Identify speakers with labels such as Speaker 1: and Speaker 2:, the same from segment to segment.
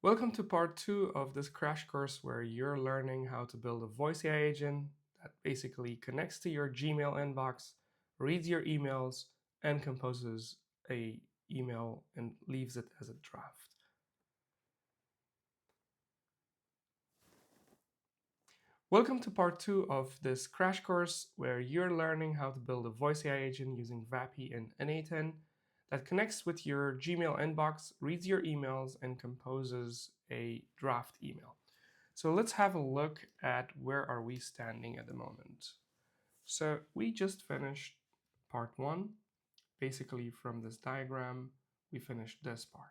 Speaker 1: Welcome to part 2 of this crash course where you're learning how to build a voice AI agent that basically connects to your Gmail inbox, reads your emails, and composes a email and leaves it as a draft. Welcome to part 2 of this crash course where you're learning how to build a voice AI agent using Vapi and n8n that connects with your Gmail inbox, reads your emails, and composes a draft email. So let's have a look at where are we standing at the moment. So we just finished part 1. Basically from this diagram, we finished this part.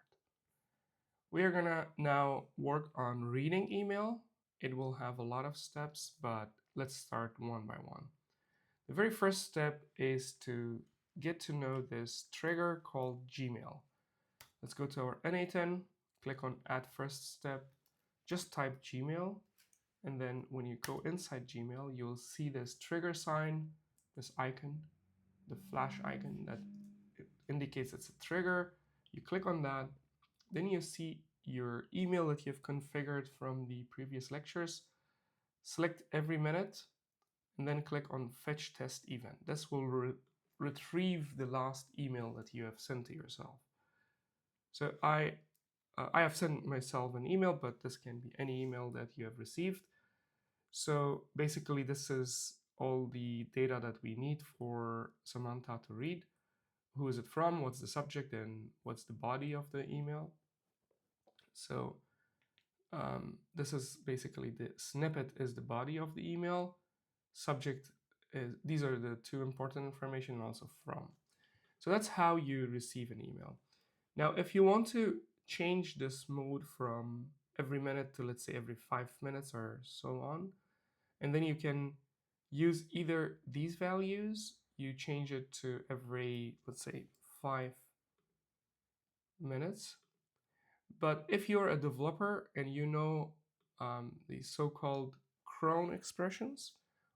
Speaker 1: We are gonna now work on reading email. It will have a lot of steps, but let's start one by one. The very first step is to get to know this trigger called Gmail. Let's go to our n8n, click on add first step, just type Gmail, and then when you go inside Gmail, you'll see this trigger sign, this icon, the flash icon that indicates it's a trigger. You click on that, then you see your email that you've configured from the previous lectures. Select every minute, and then click on Fetch Test Event. This will retrieve the last email that you have sent to yourself. So I have sent myself an email, but this can be any email that you have received. So basically, this is all the data that we need for Samantha to read. Who is it from? What's the subject? And what's the body of the email? So this is basically the snippet is the body of the email. Subject is, these are the two important information, and also from. So that's how you receive an email. Now, if you want to change this mode from every minute to, let's say, every 5 minutes or so on, and then you can use either these values, you change it to every, let's say, 5 minutes. But if you're a developer and you know the so-called cron expressions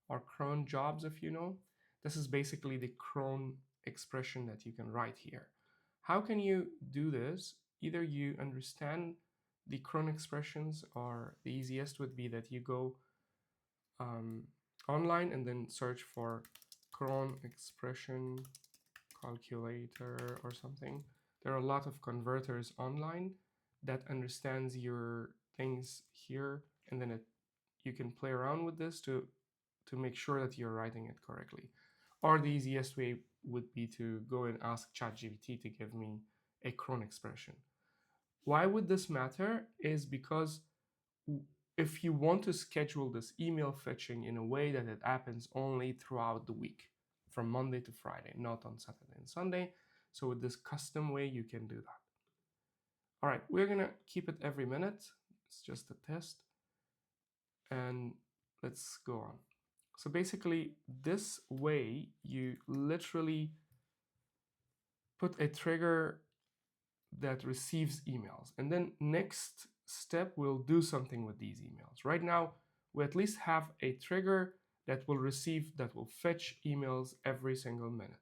Speaker 1: or cron jobs, if you know, this is basically the cron expression that you can write here. How can you do this? Either you understand the cron expressions, or the easiest would be that you go online and then search for cron expression calculator or something. There are a lot of converters online that understands your things here, and then you can play around with this to make sure that you're writing it correctly. Or the easiest way would be to go and ask ChatGPT to give me a cron expression. Why would this matter? Is because if you want to schedule this email fetching in a way that it happens only throughout the week, from Monday to Friday, not on Saturday and Sunday. So with this custom way, you can do that. All right, we're gonna keep it every minute. It's just a test. And let's go on. So basically, this way, you literally put a trigger that receives emails. And then next step, we'll do something with these emails. Right now, we at least have a trigger that will fetch emails every single minute.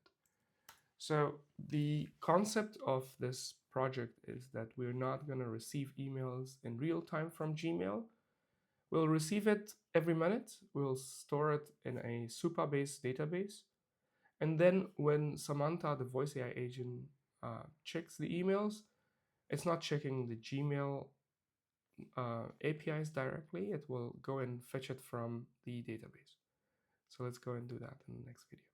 Speaker 1: So the concept of this project is that we're not going to receive emails in real time from Gmail. We'll receive it every minute. We'll store it in a Supabase database. And then when Samantha, the voice AI agent, checks the emails, it's not checking the Gmail APIs directly. It will go and fetch it from the database. So let's go and do that in the next video.